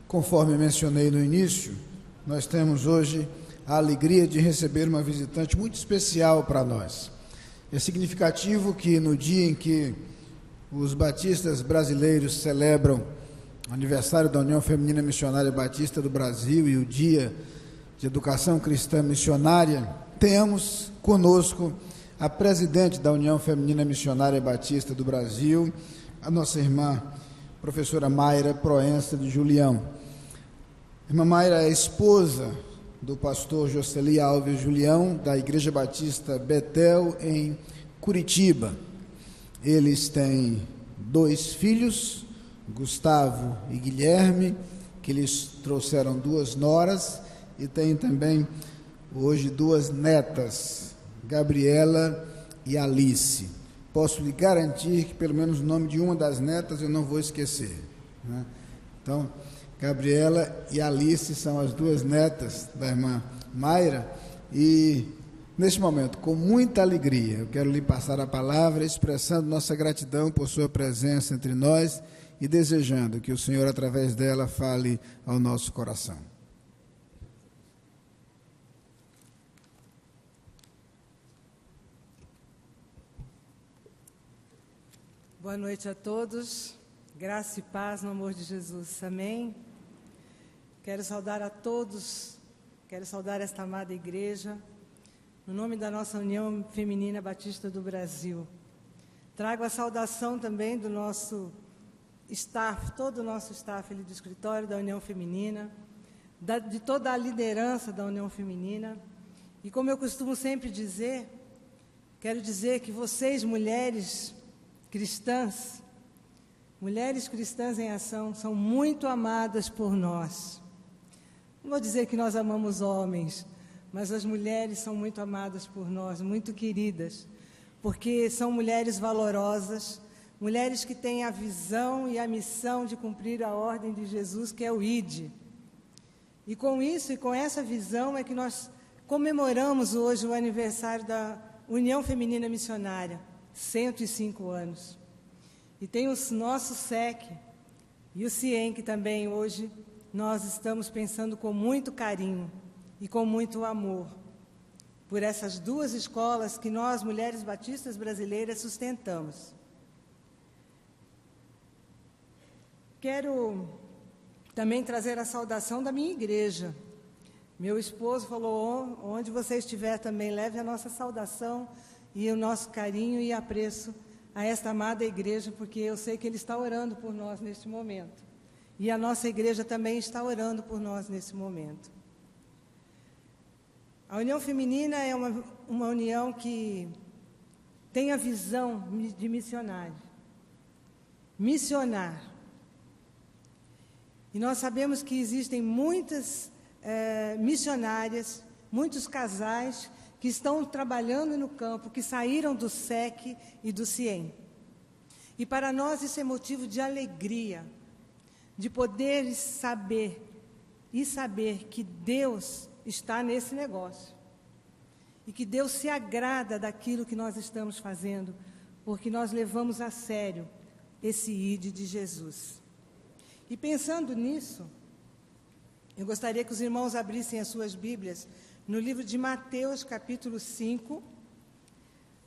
Conforme mencionei no início, nós temos hoje a alegria de receber uma visitante muito especial para nós. É significativo que no dia em que os batistas brasileiros celebram o aniversário da União Feminina Missionária Batista do Brasil e o Dia de Educação Cristã Missionária, tenhamos conosco a presidente da União Feminina Missionária Batista do Brasil, a nossa irmã, professora Mayra Proença de Julião. A irmã Mayra é esposa do pastor Jocely Alves Julião, da Igreja Batista Betel, em Curitiba. Eles têm 2 filhos, Gustavo e Guilherme, que lhes trouxeram 2 noras, e tem também hoje 2 netas, Gabriela e Alice. Posso lhe garantir que pelo menos o nome de uma das netas eu não vou esquecer, né? Então, Gabriela e Alice são as 2 netas da irmã Mayra, e neste momento, com muita alegria, eu quero lhe passar a palavra, expressando nossa gratidão por sua presença entre nós e desejando que o Senhor, através dela, fale ao nosso coração. Boa noite a todos, graça e paz no amor de Jesus, amém? Quero saudar a todos, quero saudar esta amada igreja, no nome da nossa União Feminina Batista do Brasil. Trago a saudação também do nosso staff, todo o nosso staff ali do escritório da União Feminina, de toda a liderança da União Feminina, e como eu costumo sempre dizer, quero dizer que vocês, mulheres cristãs em ação, são muito amadas por nós. Não vou dizer que nós amamos homens, mas as mulheres são muito amadas por nós, muito queridas, porque são mulheres valorosas, mulheres que têm a visão e a missão de cumprir a ordem de Jesus, que é o ID. E com isso e com essa visão é que nós comemoramos hoje o aniversário da União Feminina Missionária, 105 anos. E tem o nosso SEC e o CIEM, que também hoje nós estamos pensando com muito carinho e com muito amor por essas 2 escolas que nós, mulheres batistas brasileiras, sustentamos. Quero também trazer a saudação da minha igreja. Meu esposo falou, onde você estiver também, leve a nossa saudação e o nosso carinho e apreço a esta amada igreja, porque eu sei que ele está orando por nós neste momento. E a nossa igreja também está orando por nós nesse momento. A União Feminina é uma união que tem a visão de missionário. Missionar. E nós sabemos que existem muitas missionárias, muitos casais que estão trabalhando no campo, que saíram do SEC e do CIEM. E para nós isso é motivo de alegria, de poder saber que Deus está nesse negócio. E que Deus se agrada daquilo que nós estamos fazendo, porque nós levamos a sério esse ID de Jesus. E pensando nisso, eu gostaria que os irmãos abrissem as suas Bíblias no livro de Mateus, capítulo 5,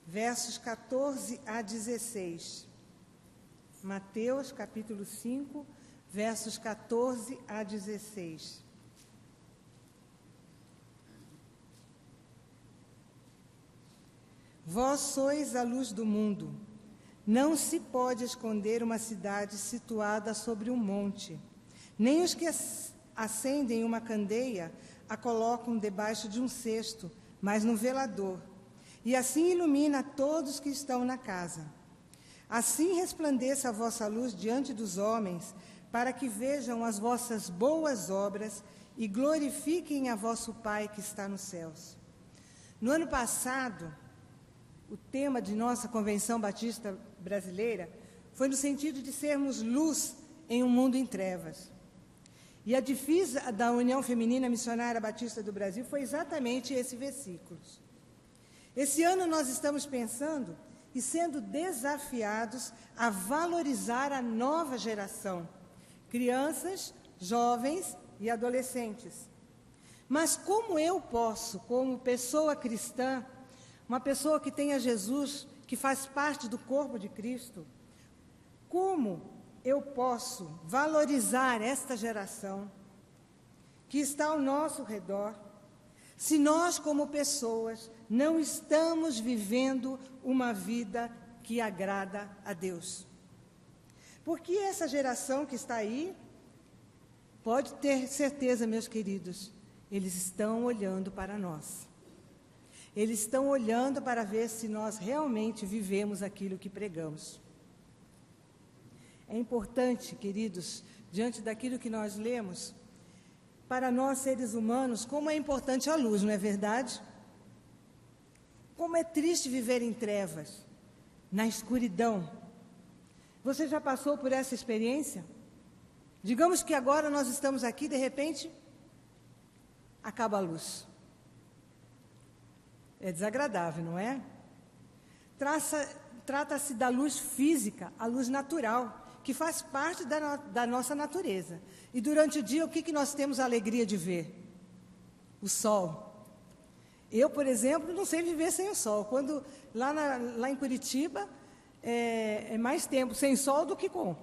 versos 14 a 16. Mateus, capítulo 5, versos 14 a 16. Vós sois a luz do mundo. Não se pode esconder uma cidade situada sobre um monte. Nem os que acendem uma candeia a colocam debaixo de um cesto, mas no velador, e assim ilumina todos que estão na casa. Assim resplandeça a vossa luz diante dos homens, para que vejam as vossas boas obras e glorifiquem a vosso Pai que está nos céus. No ano passado, o tema de nossa Convenção Batista Brasileira foi no sentido de sermos luz em um mundo em trevas. E a divisa da União Feminina Missionária Batista do Brasil foi exatamente esse versículo. Esse ano nós estamos pensando e sendo desafiados a valorizar a nova geração, crianças, jovens e adolescentes. Mas como eu posso, como pessoa cristã, uma pessoa que tem a Jesus, que faz parte do corpo de Cristo, como eu posso valorizar esta geração que está ao nosso redor, se nós, como pessoas, não estamos vivendo uma vida que agrada a Deus? Porque essa geração que está aí, pode ter certeza, meus queridos, eles estão olhando para nós. Eles estão olhando para ver se nós realmente vivemos aquilo que pregamos. É importante, queridos, diante daquilo que nós lemos, para nós seres humanos, como é importante a luz, não é verdade? Como é triste viver em trevas, na escuridão. Você já passou por essa experiência? Digamos que agora nós estamos aqui, de repente, acaba a luz. É desagradável, não é? Trata-se da luz física, a luz natural, que faz parte da nossa natureza. E durante o dia, o que nós temos a alegria de ver? O sol. Eu, por exemplo, não sei viver sem o sol. Quando lá em Curitiba, é mais tempo sem sol do que com.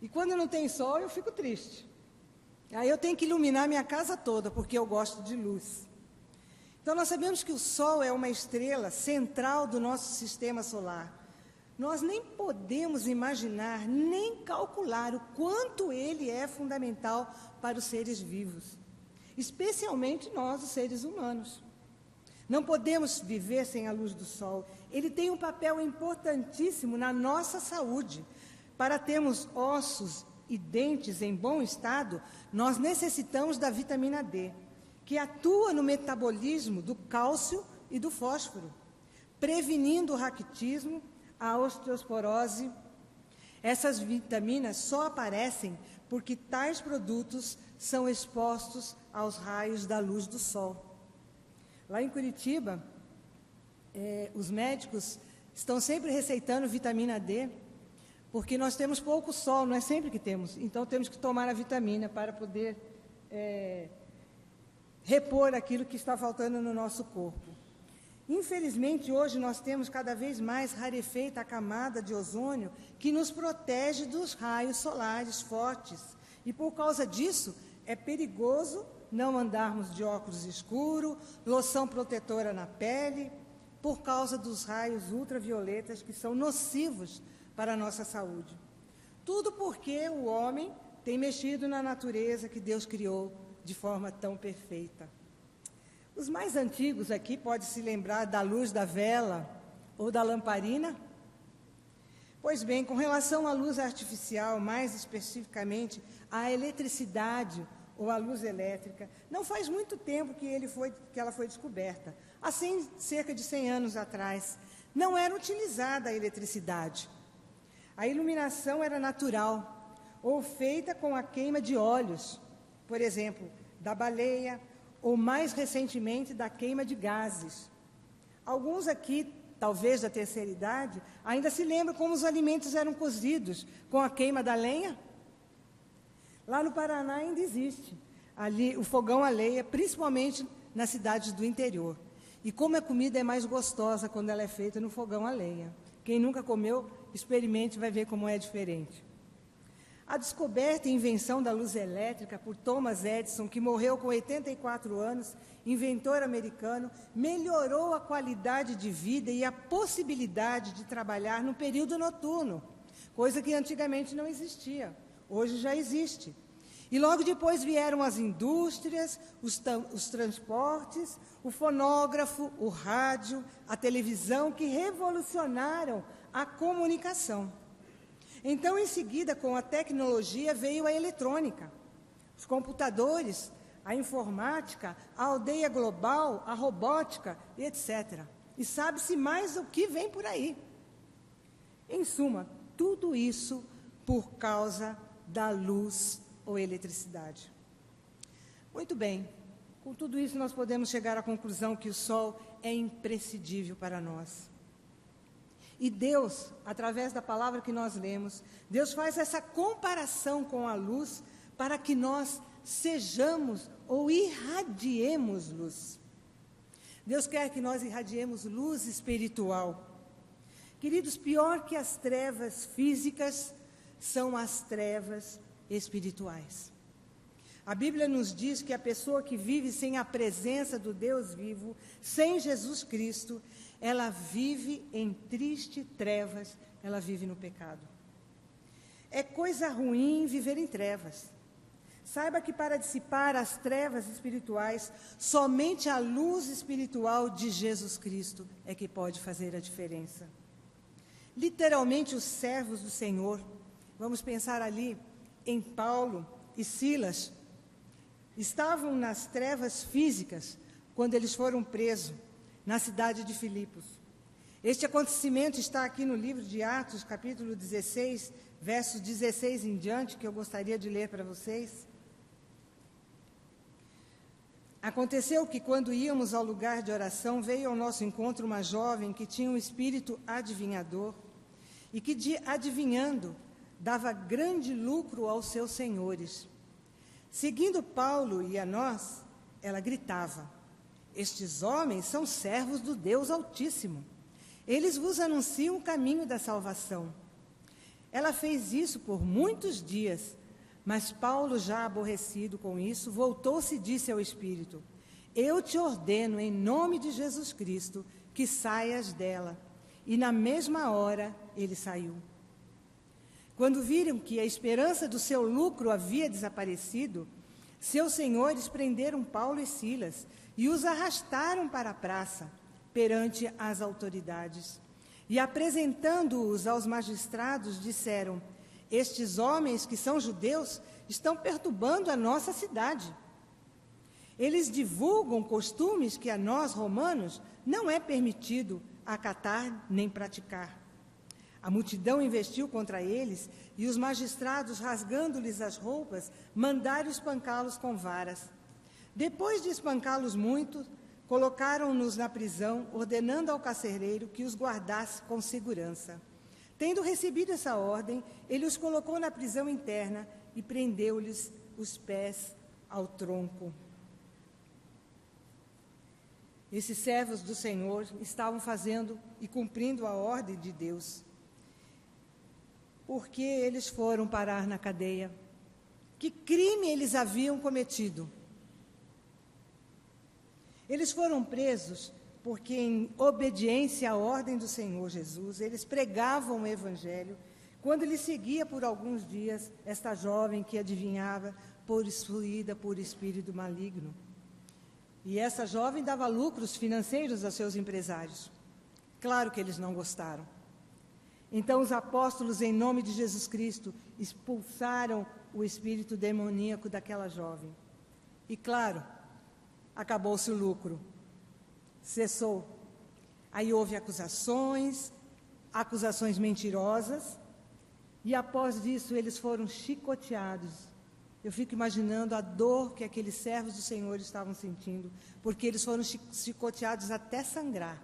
E quando não tem sol, eu fico triste. Aí eu tenho que iluminar minha casa toda, porque eu gosto de luz. Então, nós sabemos que o Sol é uma estrela central do nosso sistema solar. Nós nem podemos imaginar, nem calcular o quanto ele é fundamental para os seres vivos, especialmente nós, os seres humanos. Não podemos viver sem a luz do Sol. Ele tem um papel importantíssimo na nossa saúde. Para termos ossos e dentes em bom estado, nós necessitamos da vitamina D, que atua no metabolismo do cálcio e do fósforo, prevenindo o raquitismo, a osteoporose. Essas vitaminas só aparecem porque tais produtos são expostos aos raios da luz do sol. Lá em Curitiba, os médicos estão sempre receitando vitamina D, porque nós temos pouco sol, não é sempre que temos. Então, temos que tomar a vitamina para poder repor aquilo que está faltando no nosso corpo. Infelizmente, hoje nós temos cada vez mais rarefeita a camada de ozônio que nos protege dos raios solares fortes. E por causa disso, é perigoso não andarmos de óculos escuros, loção protetora na pele, por causa dos raios ultravioletas que são nocivos para a nossa saúde. Tudo porque o homem tem mexido na natureza que Deus criou de forma tão perfeita. Os mais antigos aqui podem se lembrar da luz da vela ou da lamparina? Pois bem, com relação à luz artificial, mais especificamente à eletricidade ou à luz elétrica, não faz muito tempo que ela foi descoberta. Há cerca de 100 anos atrás, não era utilizada a eletricidade. A iluminação era natural, ou feita com a queima de óleos, por exemplo, da baleia, ou mais recentemente da queima de gases. Alguns aqui, talvez da terceira idade, ainda se lembram como os alimentos eram cozidos com a queima da lenha. Lá no Paraná ainda existe ali o fogão a lenha, principalmente nas cidades do interior. E como a comida é mais gostosa quando ela é feita no fogão a lenha. Quem nunca comeu, experimente e vai ver como é diferente. A descoberta e invenção da luz elétrica por Thomas Edison, que morreu com 84 anos, inventor americano, melhorou a qualidade de vida e a possibilidade de trabalhar no período noturno, coisa que antigamente não existia, hoje já existe. E logo depois vieram as indústrias, os transportes, o fonógrafo, o rádio, a televisão, que revolucionaram a comunicação. Então, em seguida, com a tecnologia, veio a eletrônica, os computadores, a informática, a aldeia global, a robótica, etc. E sabe-se mais o que vem por aí. Em suma, tudo isso por causa da luz ou eletricidade. Muito bem, com tudo isso nós podemos chegar à conclusão que o sol é imprescindível para nós. E Deus, através da palavra que nós lemos, Deus faz essa comparação com a luz para que nós sejamos ou irradiemos luz. Deus quer que nós irradiemos luz espiritual. Queridos, pior que as trevas físicas são as trevas espirituais. A Bíblia nos diz que a pessoa que vive sem a presença do Deus vivo, sem Jesus Cristo, ela vive em triste trevas, ela vive no pecado. É coisa ruim viver em trevas. Saiba que para dissipar as trevas espirituais, somente a luz espiritual de Jesus Cristo é que pode fazer a diferença. Literalmente, os servos do Senhor, vamos pensar ali em Paulo e Silas, estavam nas trevas físicas quando eles foram presos na cidade de Filipos. Este acontecimento está aqui no livro de Atos, capítulo 16, versos 16 em diante, que eu gostaria de ler para vocês. Aconteceu que, quando íamos ao lugar de oração, veio ao nosso encontro uma jovem que tinha um espírito adivinhador e que, adivinhando, dava grande lucro aos seus senhores. Seguindo Paulo e a nós, ela gritava: estes homens são servos do Deus Altíssimo. Eles vos anunciam o caminho da salvação. Ela fez isso por muitos dias, mas Paulo, já aborrecido com isso, voltou-se e disse ao Espírito: eu te ordeno, em nome de Jesus Cristo, que saias dela. E na mesma hora ele saiu. Quando viram que a esperança do seu lucro havia desaparecido, seus senhores prenderam Paulo e Silas e os arrastaram para a praça, perante as autoridades. E, apresentando-os aos magistrados, disseram: estes homens, que são judeus, estão perturbando a nossa cidade. Eles divulgam costumes que a nós, romanos, não é permitido acatar nem praticar. A multidão investiu contra eles, e os magistrados, rasgando-lhes as roupas, mandaram espancá-los com varas. Depois de espancá-los muito, colocaram-nos na prisão, ordenando ao carcereiro que os guardasse com segurança. Tendo recebido essa ordem, ele os colocou na prisão interna e prendeu-lhes os pés ao tronco. Esses servos do Senhor estavam fazendo e cumprindo a ordem de Deus. Porque eles foram parar na cadeia? Que crime eles haviam cometido? Eles foram presos porque, em obediência à ordem do Senhor Jesus, eles pregavam o Evangelho, quando ele seguia por alguns dias esta jovem que adivinhava, possuída por espírito maligno. E essa jovem dava lucros financeiros a seus empresários. Claro que eles não gostaram. Então os apóstolos, em nome de Jesus Cristo, expulsaram o espírito demoníaco daquela jovem. E claro, acabou-se o lucro. Cessou. Aí houve acusações mentirosas, e após isso eles foram chicoteados. Eu fico imaginando a dor que aqueles servos do Senhor estavam sentindo, porque eles foram chicoteados até sangrar.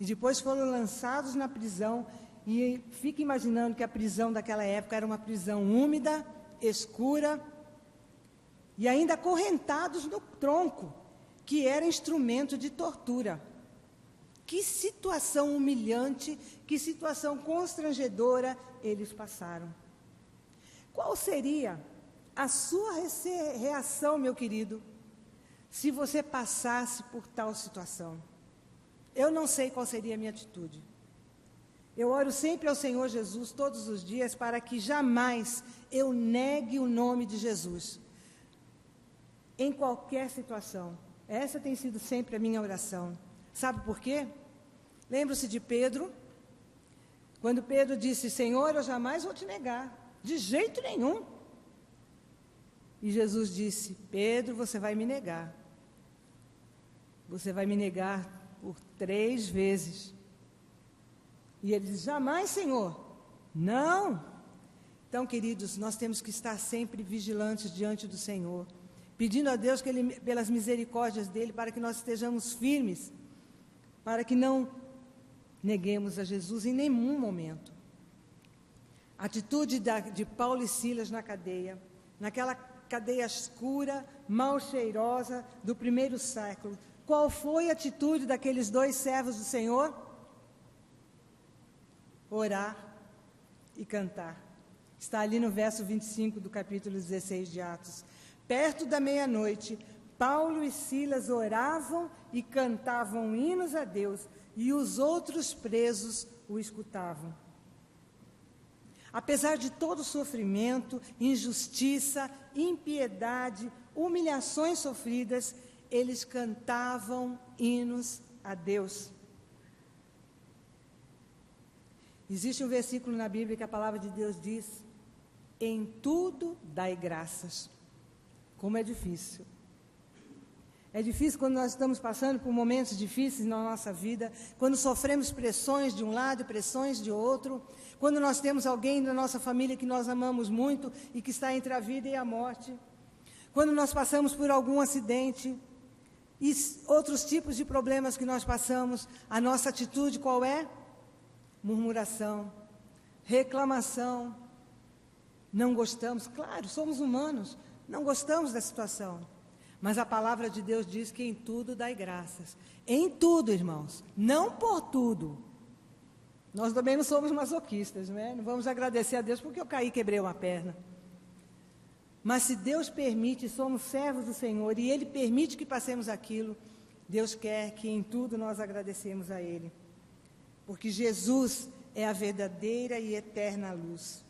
E depois foram lançados na prisão. E fica imaginando que a prisão daquela época era uma prisão úmida, escura, e ainda acorrentados no tronco, que era instrumento de tortura. Que situação humilhante, que situação constrangedora eles passaram. Qual seria a sua reação, meu querido, se você passasse por tal situação? Eu não sei qual seria a minha atitude. Eu oro sempre ao Senhor Jesus todos os dias para que jamais eu negue o nome de Jesus. Em qualquer situação. Essa tem sido sempre a minha oração. Sabe por quê? Lembra-se de Pedro? Quando Pedro disse: Senhor, eu jamais vou te negar. De jeito nenhum. E Jesus disse: Pedro, você vai me negar. Você vai me negar por 3 vezes. E ele diz: jamais, Senhor. Não. Então, queridos, nós temos que estar sempre vigilantes diante do Senhor, pedindo a Deus que Ele, pelas misericórdias dEle, para que nós estejamos firmes, para que não neguemos a Jesus em nenhum momento. A atitude de Paulo e Silas na cadeia, naquela cadeia escura, mal cheirosa do primeiro século. Qual foi a atitude daqueles 2 servos do Senhor? Orar e cantar. Está ali no verso 25 do capítulo 16 de Atos. Perto da meia-noite, Paulo e Silas oravam e cantavam hinos a Deus, e os outros presos o escutavam. Apesar de todo o sofrimento, injustiça, impiedade, humilhações sofridas, eles cantavam hinos a Deus. Existe um versículo na Bíblia que a palavra de Deus diz: em tudo dai graças. Como é difícil. É difícil quando nós estamos passando por momentos difíceis na nossa vida, quando sofremos pressões de um lado e pressões de outro, quando nós temos alguém da nossa família que nós amamos muito e que está entre a vida e a morte, quando nós passamos por algum acidente e outros tipos de problemas que nós passamos, a nossa atitude qual é? Murmuração, reclamação. Não gostamos, claro, somos humanos, não gostamos da situação. Mas a palavra de Deus diz que em tudo dai graças. Em tudo, irmãos, não por tudo. Nós também não somos masoquistas, não é? Não vamos agradecer a Deus porque eu caí e quebrei uma perna. Mas se Deus permite, somos servos do Senhor, e Ele permite que passemos aquilo, Deus quer que em tudo nós agradecemos a Ele. Porque Jesus é a verdadeira e eterna luz.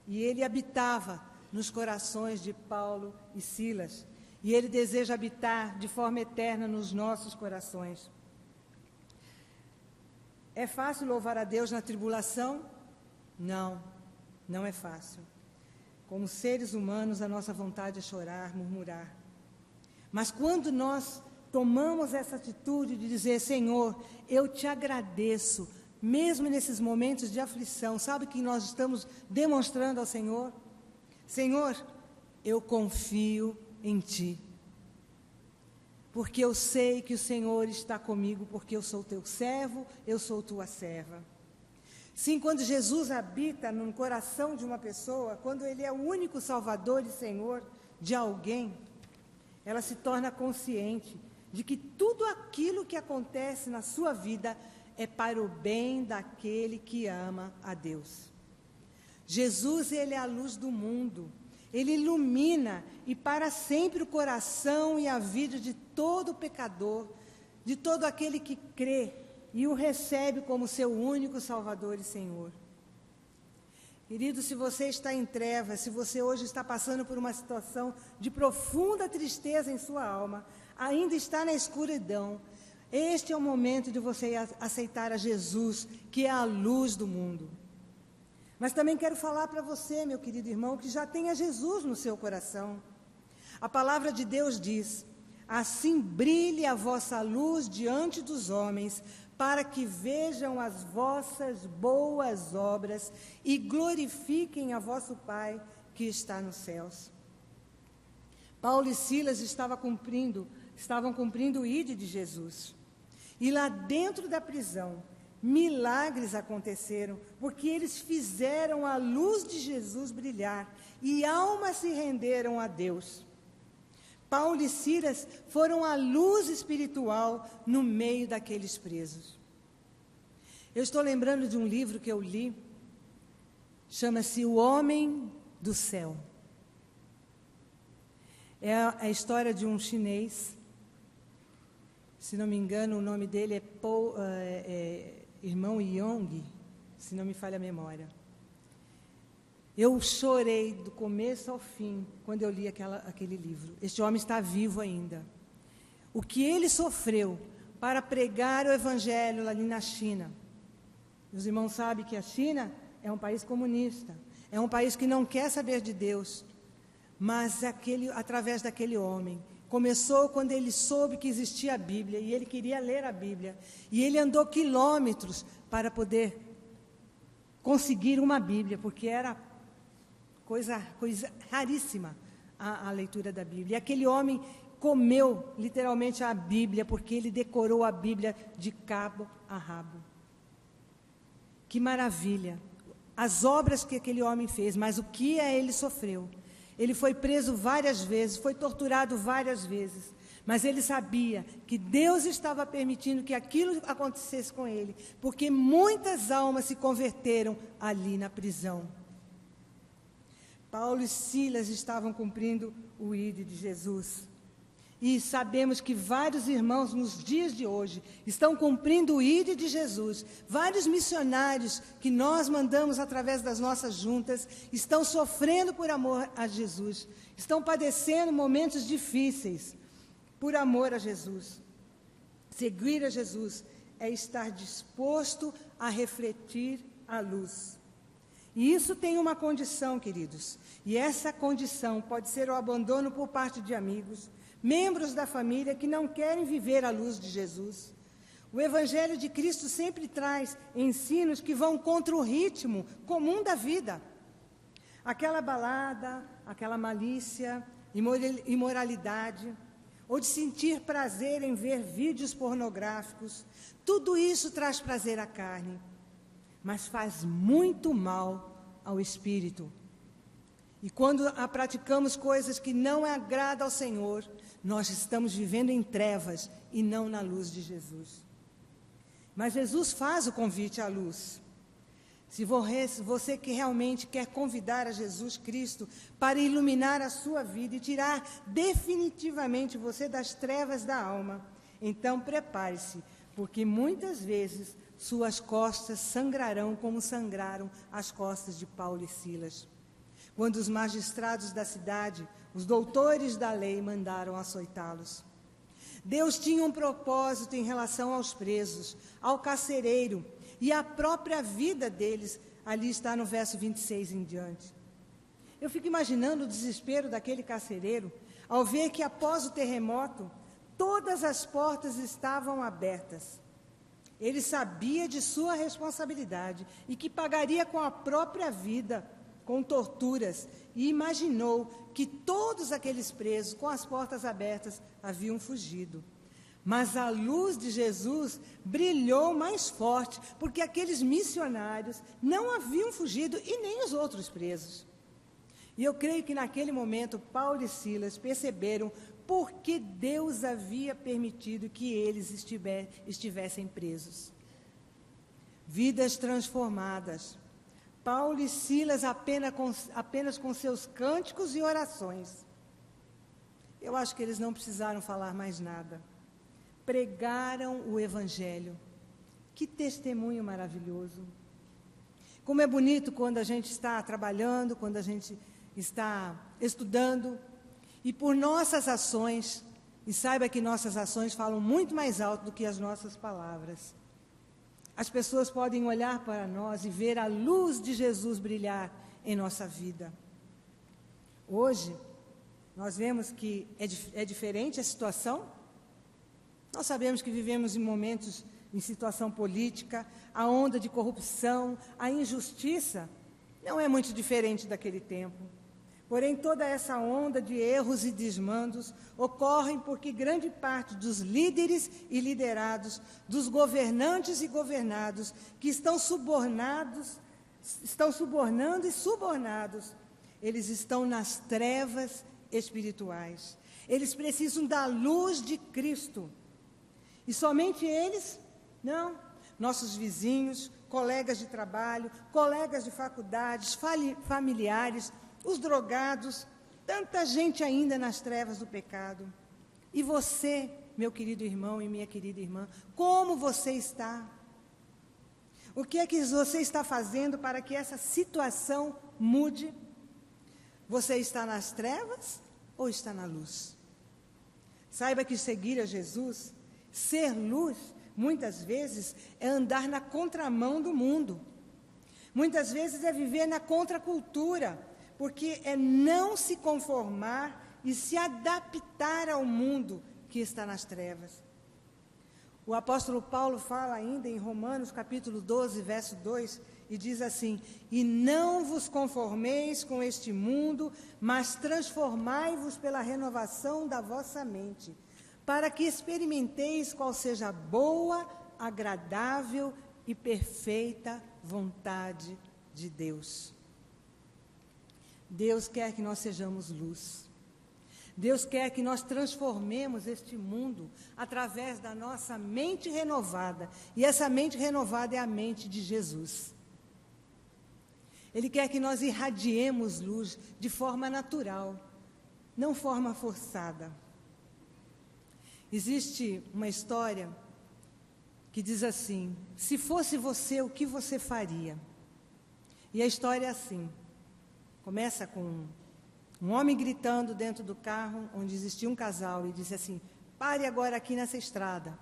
E Ele habitava nos corações de Paulo e Silas. E Ele deseja habitar de forma eterna nos nossos corações. É fácil louvar a Deus na tribulação? Não, não é fácil. Como seres humanos, a nossa vontade é chorar, murmurar. Mas quando nós tomamos essa atitude de dizer: Senhor, eu te agradeço, mesmo nesses momentos de aflição, sabe o que nós estamos demonstrando ao Senhor? Senhor, eu confio em Ti, porque eu sei que o Senhor está comigo, porque eu sou Teu servo, eu sou Tua serva. Sim, quando Jesus habita no coração de uma pessoa, quando Ele é o único Salvador e Senhor de alguém, ela se torna consciente de que tudo aquilo que acontece na sua vida é para o bem daquele que ama a Deus. Jesus, Ele é a luz do mundo. Ele ilumina e para sempre o coração e a vida de todo pecador, de todo aquele que crê e o recebe como seu único Salvador e Senhor. Querido, se você está em trevas, se você hoje está passando por uma situação de profunda tristeza em sua alma, ainda está na escuridão, este é o momento de você aceitar a Jesus, que é a luz do mundo. Mas também quero falar para você, meu querido irmão, que já tenha Jesus no seu coração. A palavra de Deus diz: assim brilhe a vossa luz diante dos homens, para que vejam as vossas boas obras e glorifiquem a vosso Pai que está nos céus. Paulo e Silas estavam cumprindo o ide de Jesus. E lá dentro da prisão, milagres aconteceram, porque eles fizeram a luz de Jesus brilhar e almas se renderam a Deus. Paulo e Silas foram a luz espiritual no meio daqueles presos. Eu estou lembrando de um livro que eu li, chama-se O Homem do Céu. É a história de um chinês, se não me engano o nome dele é Irmão Yong, se não me falha a memória. Eu chorei do começo ao fim quando eu li aquele livro. Este homem está vivo ainda. O que ele sofreu para pregar o Evangelho ali na China. Os irmãos sabem que a China é um país comunista, é um país que não quer saber de Deus. Mas através daquele homem, começou quando ele soube que existia a Bíblia, e ele queria ler a Bíblia. E ele andou quilômetros para poder conseguir uma Bíblia, porque era coisa raríssima a leitura da Bíblia. E aquele homem comeu literalmente a Bíblia, porque ele decorou a Bíblia de cabo a rabo. Que maravilha! As obras que aquele homem fez, mas o que ele sofreu. Ele foi preso várias vezes, foi torturado várias vezes, mas ele sabia que Deus estava permitindo que aquilo acontecesse com ele, porque muitas almas se converteram ali na prisão. Paulo e Silas estavam cumprindo o ID de Jesus. E sabemos que vários irmãos nos dias de hoje estão cumprindo o ID de Jesus. Vários missionários que nós mandamos através das nossas juntas estão sofrendo por amor a Jesus. Estão padecendo momentos difíceis por amor a Jesus. Seguir a Jesus é estar disposto a refletir a luz. E isso tem uma condição, queridos. E essa condição pode ser o abandono por parte de amigos, membros da família que não querem viver à luz de Jesus. O Evangelho de Cristo sempre traz ensinos que vão contra o ritmo comum da vida. Aquela balada, aquela malícia, imoralidade, ou de sentir prazer em ver vídeos pornográficos, tudo isso traz prazer à carne, mas faz muito mal ao espírito. E quando praticamos coisas que não agradam ao Senhor, nós estamos vivendo em trevas e não na luz de Jesus. Mas Jesus faz o convite à luz. Se você que realmente quer convidar a Jesus Cristo para iluminar a sua vida e tirar definitivamente você das trevas da alma, então prepare-se, porque muitas vezes suas costas sangrarão como sangraram as costas de Paulo e Silas, quando os magistrados da cidade, os doutores da lei, mandaram açoitá-los. Deus tinha um propósito em relação aos presos, ao carcereiro e à própria vida deles. Ali está no verso 26 em diante. Eu fico imaginando o desespero daquele carcereiro ao ver que após o terremoto, todas as portas estavam abertas. Ele sabia de sua responsabilidade e que pagaria com a própria vida, com torturas, e imaginou que todos aqueles presos, com as portas abertas, haviam fugido. Mas a luz de Jesus brilhou mais forte, porque aqueles missionários não haviam fugido e nem os outros presos. E eu creio que naquele momento Paulo e Silas perceberam por que Deus havia permitido que eles estivessem presos. Vidas transformadas. Paulo e Silas apenas com seus cânticos e orações. Eu acho que eles não precisaram falar mais nada. Pregaram o Evangelho. Que testemunho maravilhoso. Como é bonito quando a gente está trabalhando, quando a gente está estudando, e por nossas ações, e saiba que nossas ações falam muito mais alto do que as nossas palavras. As pessoas podem olhar para nós e ver a luz de Jesus brilhar em nossa vida. Hoje, nós vemos que é diferente a situação. Nós sabemos que vivemos em momentos, em situação política, a onda de corrupção, a injustiça, não é muito diferente daquele tempo. Porém, toda essa onda de erros e desmandos ocorrem porque grande parte dos líderes e liderados, dos governantes e governados, que estão subornando e subornados, eles estão nas trevas espirituais. Eles precisam da luz de Cristo. E somente eles? Não. Nossos vizinhos, colegas de trabalho, colegas de faculdades, familiares, os drogados, tanta gente ainda nas trevas do pecado. E você, meu querido irmão e minha querida irmã, como você está? O que é que você está fazendo para que essa situação mude? Você está nas trevas ou está na luz? Saiba que seguir a Jesus, ser luz, muitas vezes é andar na contramão do mundo. Muitas vezes é viver na contracultura, porque é não se conformar e se adaptar ao mundo que está nas trevas. O apóstolo Paulo fala ainda em Romanos capítulo 12, verso 2, e diz assim: e não vos conformeis com este mundo, mas transformai-vos pela renovação da vossa mente, para que experimenteis qual seja a boa, agradável e perfeita vontade de Deus. Deus quer que nós sejamos luz. Deus quer que nós transformemos este mundo através da nossa mente renovada. E essa mente renovada é a mente de Jesus. Ele quer que nós irradiemos luz de forma natural, não forma forçada. Existe uma história que diz assim: se fosse você, o que você faria? E a história é assim. Começa com um homem gritando dentro do carro, onde existia um casal, e disse assim: pare agora aqui nessa estrada.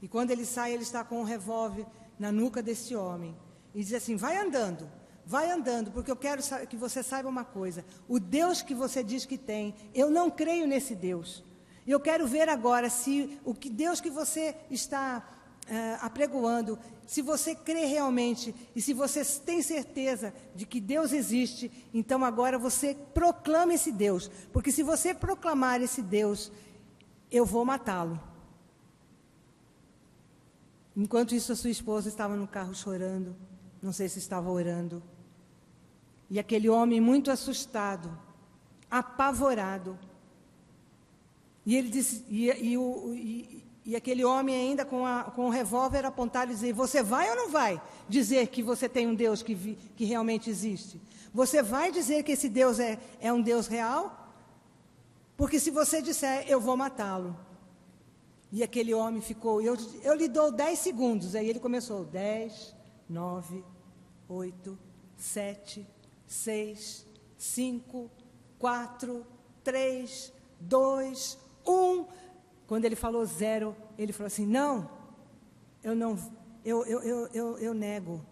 E quando ele sai, ele está com um revólver na nuca desse homem. E diz assim: vai andando, porque eu quero que você saiba uma coisa. O Deus que você diz que tem, eu não creio nesse Deus. Eu quero ver agora se o que Deus que você está apregoando, se você crê realmente e se você tem certeza de que Deus existe, então agora você proclama esse Deus, porque se você proclamar esse Deus, eu vou matá-lo. Enquanto isso, a sua esposa estava no carro chorando, não sei se estava orando, e aquele homem muito assustado, apavorado, e ele disse, e aquele homem ainda com o revólver apontado e dizer: você vai ou não vai dizer que você tem um Deus que realmente existe? Você vai dizer que esse Deus é um Deus real? Porque se você disser, eu vou matá-lo. E aquele homem ficou, eu lhe dou 10 segundos. Aí ele começou: 10, 9, 8, 7, 6, 5, 4, 3, 2, 1... Quando ele falou 0, ele falou assim: não, eu nego,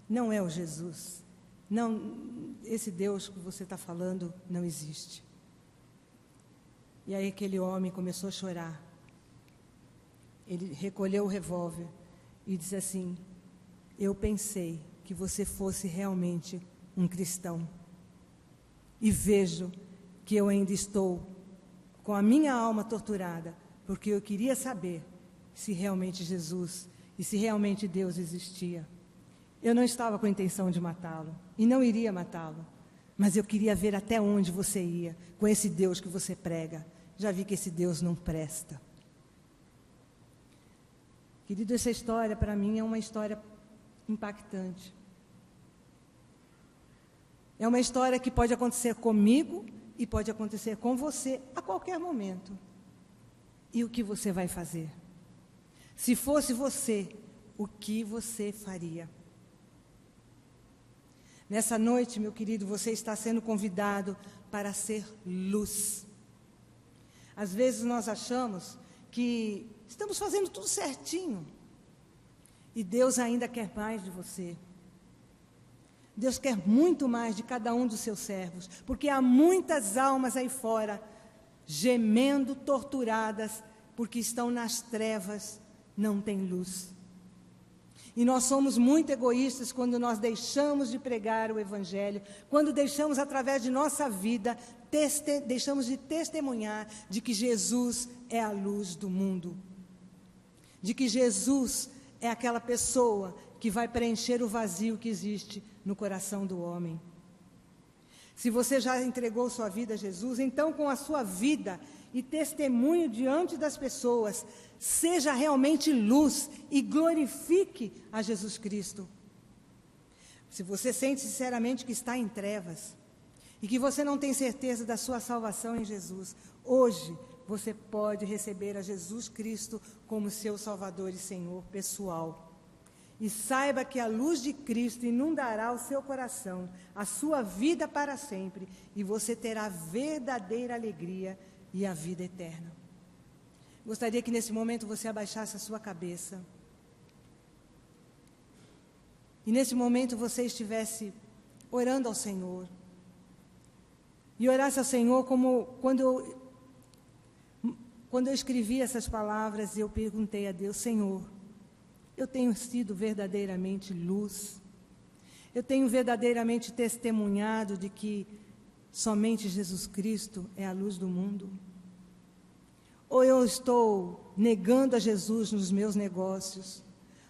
não é o Jesus, não, esse Deus que você está falando não existe. E aí aquele homem começou a chorar, ele recolheu o revólver e disse assim: eu pensei que você fosse realmente um cristão, e vejo que eu ainda estou com a minha alma torturada, porque eu queria saber se realmente Jesus e se realmente Deus existia. Eu não estava com a intenção de matá-lo, e não iria matá-lo, mas eu queria ver até onde você ia com esse Deus que você prega. Já vi que esse Deus não presta. Querido, essa história para mim é uma história impactante. É uma história que pode acontecer comigo e pode acontecer com você a qualquer momento. E o que você vai fazer? Se fosse você, o que você faria? Nessa noite, meu querido, você está sendo convidado para ser luz. Às vezes nós achamos que estamos fazendo tudo certinho. E Deus ainda quer mais de você. Deus quer muito mais de cada um dos seus servos, porque há muitas almas aí fora gemendo, torturadas, porque estão nas trevas, não tem luz. E nós somos muito egoístas quando nós deixamos de pregar o Evangelho, quando deixamos através de nossa vida, deixamos de testemunhar de que Jesus é a luz do mundo, de que Jesus é aquela pessoa que vai preencher o vazio que existe no coração do homem. Se você já entregou sua vida a Jesus, então com a sua vida e testemunho diante das pessoas, seja realmente luz e glorifique a Jesus Cristo. Se você sente sinceramente que está em trevas e que você não tem certeza da sua salvação em Jesus, hoje você pode receber a Jesus Cristo como seu Salvador e Senhor pessoal. E saiba que a luz de Cristo inundará o seu coração, a sua vida para sempre, e você terá verdadeira alegria e a vida eterna. Gostaria que nesse momento você abaixasse a sua cabeça. E nesse momento você estivesse orando ao Senhor. E orasse ao Senhor como quando eu escrevi essas palavras, eu perguntei a Deus: Senhor, eu tenho sido verdadeiramente luz? Eu tenho verdadeiramente testemunhado de que somente Jesus Cristo é a luz do mundo? Ou eu estou negando a Jesus nos meus negócios?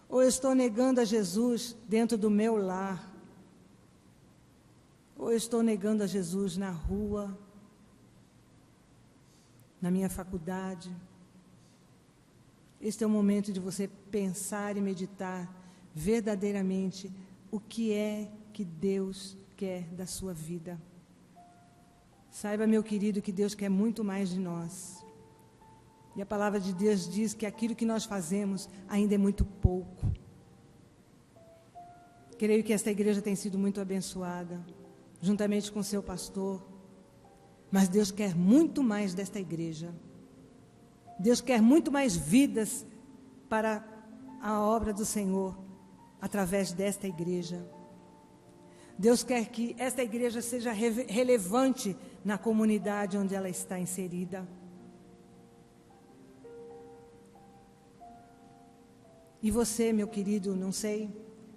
Ou eu estou negando a Jesus dentro do meu lar? Ou eu estou negando a Jesus na rua, na minha faculdade? Este é o momento de você pensar e meditar verdadeiramente o que é que Deus quer da sua vida. Saiba, meu querido, que Deus quer muito mais de nós. E a palavra de Deus diz que aquilo que nós fazemos ainda é muito pouco. Creio que esta igreja tem sido muito abençoada, juntamente com seu pastor. Mas Deus quer muito mais desta igreja. Deus quer muito mais vidas para a obra do Senhor, através desta igreja. Deus quer que esta igreja seja relevante na comunidade onde ela está inserida. E você, meu querido, não sei,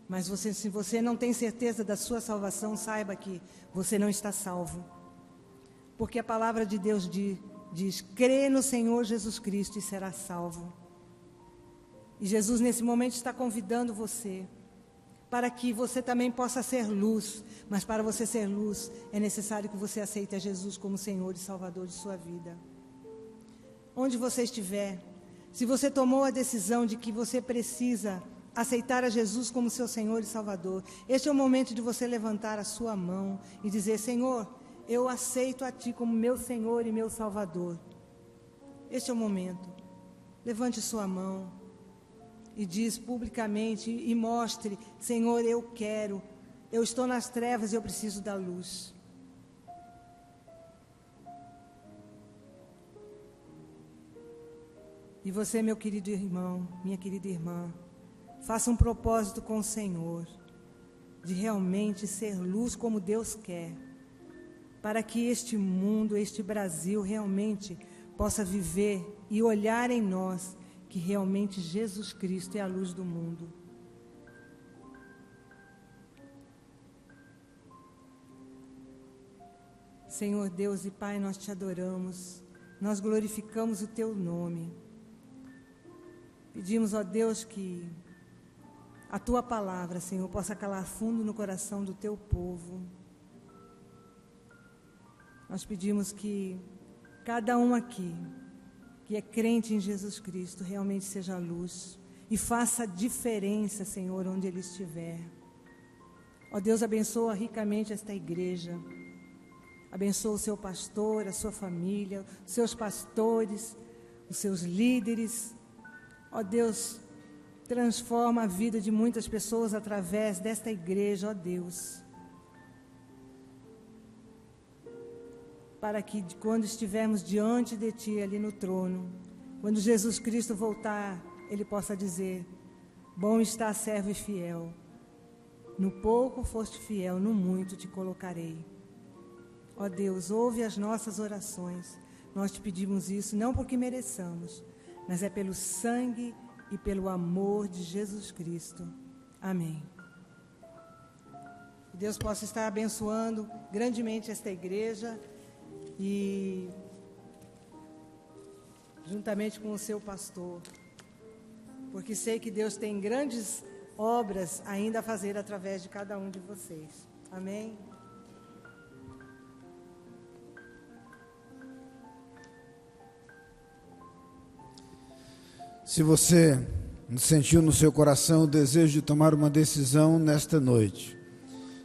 mas se você não tem certeza da sua salvação, saiba que você não está salvo. Porque a palavra de Deus diz, crê no Senhor Jesus Cristo e será salvo. E Jesus nesse momento está convidando você, para que você também possa ser luz. Mas para você ser luz, é necessário que você aceite a Jesus como Senhor e Salvador de sua vida. Onde você estiver, se você tomou a decisão de que você precisa aceitar a Jesus como seu Senhor e Salvador, este é o momento de você levantar a sua mão e dizer, Senhor, eu aceito a Ti como meu Senhor e meu Salvador. Este é o momento. Levante sua mão e diz publicamente e mostre, Senhor, eu estou nas trevas e eu preciso da luz. E você, meu querido irmão, minha querida irmã, faça um propósito com o Senhor, de realmente ser luz como Deus quer, para que este mundo, este Brasil realmente possa viver e olhar em nós que realmente Jesus Cristo é a luz do mundo. Senhor Deus e Pai, nós te adoramos, nós glorificamos o teu nome. Pedimos, ó Deus, que a tua palavra, Senhor, possa calar fundo no coração do teu povo. Nós pedimos que cada um aqui, que é crente em Jesus Cristo, realmente seja luz e faça diferença, Senhor, onde ele estiver. Ó Deus, abençoa ricamente esta igreja. Abençoa o seu pastor, a sua família, os seus pastores, os seus líderes. Ó Deus, transforma a vida de muitas pessoas através desta igreja, ó Deus. Para que quando estivermos diante de Ti, ali no trono, quando Jesus Cristo voltar, Ele possa dizer, bom está, servo e fiel. No pouco foste fiel, no muito te colocarei. Ó Deus, ouve as nossas orações. Nós te pedimos isso, não porque mereçamos, mas é pelo sangue e pelo amor de Jesus Cristo. Amém. Que Deus possa estar abençoando grandemente esta igreja e juntamente com o seu pastor, porque sei que Deus tem grandes obras ainda a fazer através de cada um de vocês. Amém? Se você sentiu no seu coração o desejo de tomar uma decisão nesta noite,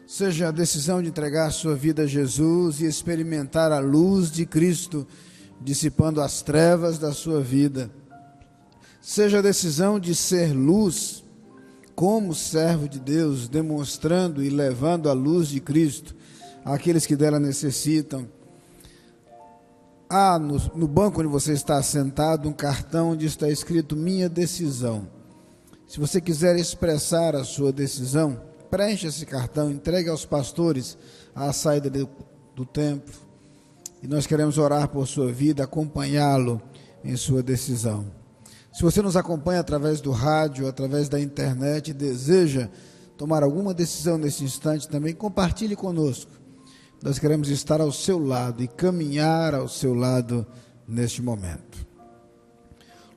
seja a decisão de entregar sua vida a Jesus e experimentar a luz de Cristo dissipando as trevas da sua vida, seja a decisão de ser luz como servo de Deus, demonstrando e levando a luz de Cristo àqueles que dela necessitam. Há no banco onde você está sentado um cartão onde está escrito minha decisão. Se você quiser expressar a sua decisão, preencha esse cartão, entregue aos pastores à saída do templo. E nós queremos orar por sua vida, acompanhá-lo em sua decisão. Se você nos acompanha através do rádio, através da internet e deseja tomar alguma decisão nesse instante também, compartilhe conosco. Nós queremos estar ao seu lado e caminhar ao seu lado neste momento.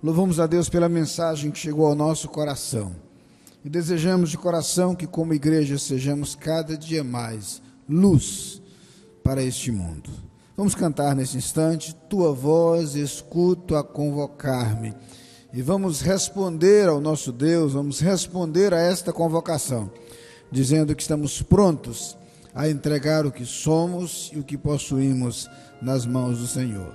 Louvamos a Deus pela mensagem que chegou ao nosso coração. E desejamos de coração que como igreja sejamos cada dia mais luz para este mundo. Vamos cantar nesse instante, tua voz escuto a convocar-me, e vamos responder ao nosso Deus, vamos responder a esta convocação, dizendo que estamos prontos a entregar o que somos e o que possuímos nas mãos do Senhor.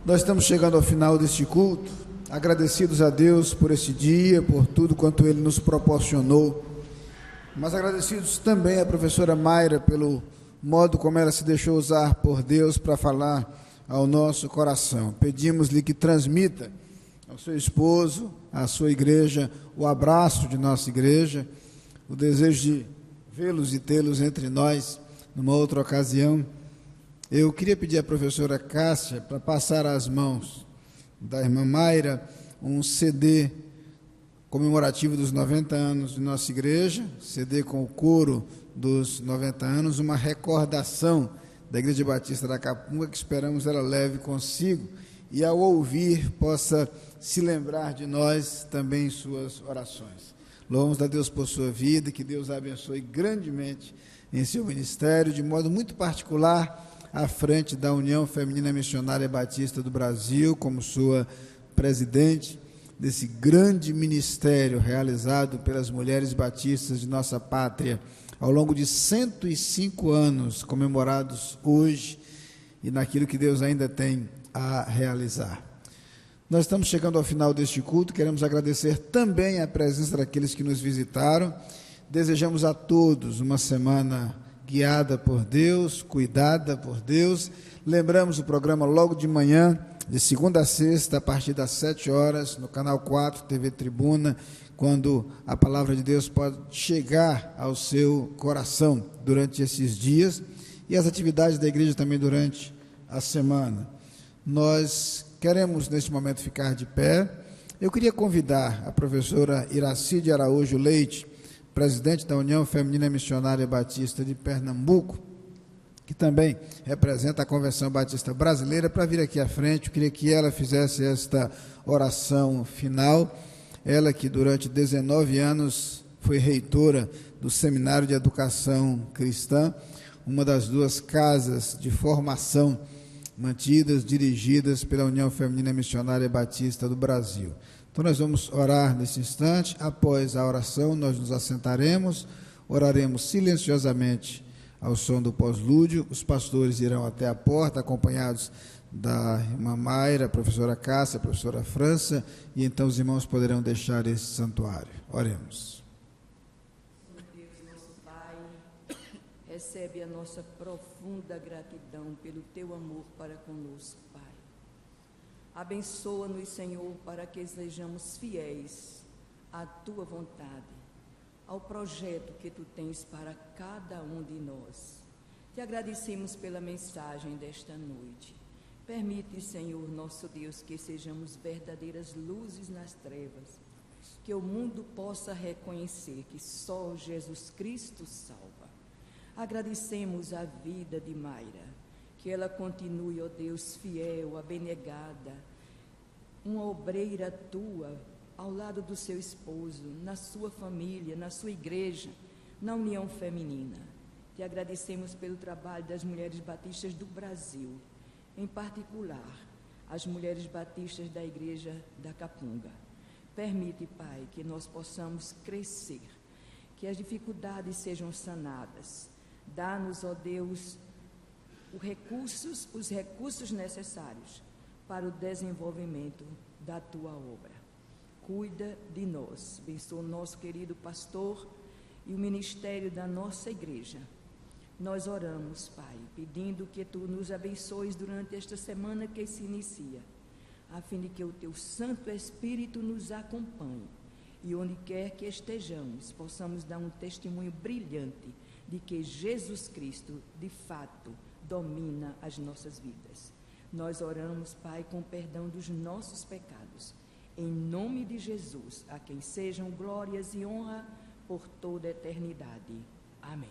Nós estamos chegando ao final deste culto, agradecidos a Deus por esse dia, por tudo quanto Ele nos proporcionou, mas agradecidos também à professora Mayra pelo modo como ela se deixou usar por Deus para falar ao nosso coração. Pedimos-lhe que transmita ao seu esposo, à sua igreja, o abraço de nossa igreja, o desejo de vê-los e tê-los entre nós numa outra ocasião. Eu queria pedir à professora Cássia para passar às mãos da irmã Mayra um CD comemorativo dos 90 anos de nossa igreja, CD com o coro dos 90 anos, uma recordação da Igreja Batista da Capunga, que esperamos ela leve consigo e, ao ouvir, possa se lembrar de nós também em suas orações. Louvamos a Deus por sua vida, que Deus a abençoe grandemente em seu ministério, de modo muito particular, à frente da União Feminina Missionária Batista do Brasil, como sua presidente desse grande ministério realizado pelas mulheres batistas de nossa pátria, ao longo de 105 anos comemorados hoje e naquilo que Deus ainda tem a realizar. Nós estamos chegando ao final deste culto, queremos agradecer também a presença daqueles que nos visitaram, desejamos a todos uma semana guiada por Deus, cuidada por Deus. Lembramos o programa logo de manhã, de segunda a sexta, a partir das 7 horas, no canal 4, TV Tribuna, quando a palavra de Deus pode chegar ao seu coração durante esses dias, e as atividades da igreja também durante a semana. Nós queremos, neste momento, ficar de pé. Eu queria convidar a professora Iracide Araújo Leite, presidente da União Feminina Missionária Batista de Pernambuco, que também representa a Convenção Batista Brasileira, para vir aqui à frente. Eu queria que ela fizesse esta oração final, ela que durante 19 anos foi reitora do Seminário de Educação Cristã, uma das duas casas de formação mantidas, dirigidas pela União Feminina Missionária Batista do Brasil. Então nós vamos orar nesse instante. Após a oração, nós nos assentaremos, oraremos silenciosamente ao som do pós-lúdio. Os pastores irão até a porta, acompanhados da irmã Mayra, a professora Cássia, a professora França, e então os irmãos poderão deixar esse santuário. Oremos. Deus, nosso Pai, recebe a nossa profunda gratidão pelo teu amor para conosco, Pai. Abençoa-nos, Senhor, para que sejamos fiéis à tua vontade, ao projeto que tu tens para cada um de nós. Te agradecemos pela mensagem desta noite. Permite, Senhor, nosso Deus, que sejamos verdadeiras luzes nas trevas, que o mundo possa reconhecer que só Jesus Cristo salva. Agradecemos a vida de Mayra, que ela continue, ó Deus, fiel, abnegada, uma obreira tua, ao lado do seu esposo, na sua família, na sua igreja, na União Feminina. Te agradecemos pelo trabalho das mulheres batistas do Brasil, em particular, as mulheres batistas da Igreja da Capunga. Permite, Pai, que nós possamos crescer, que as dificuldades sejam sanadas. Dá-nos, ó Deus, os recursos necessários para o desenvolvimento da Tua obra. Cuida de nós, abençoa o nosso querido pastor e o ministério da nossa igreja. Nós oramos, Pai, pedindo que Tu nos abençoes durante esta semana que se inicia, a fim de que o Teu Santo Espírito nos acompanhe e onde quer que estejamos, possamos dar um testemunho brilhante de que Jesus Cristo, de fato, domina as nossas vidas. Nós oramos, Pai, com perdão dos nossos pecados, em nome de Jesus, a quem sejam glórias e honra por toda a eternidade. Amém.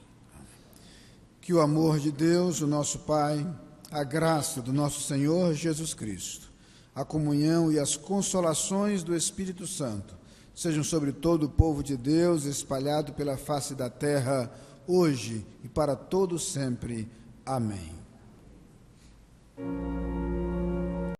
Que o amor de Deus, o nosso Pai, a graça do nosso Senhor Jesus Cristo, a comunhão e as consolações do Espírito Santo sejam sobre todo o povo de Deus, espalhado pela face da terra, hoje e para todo sempre. Amém.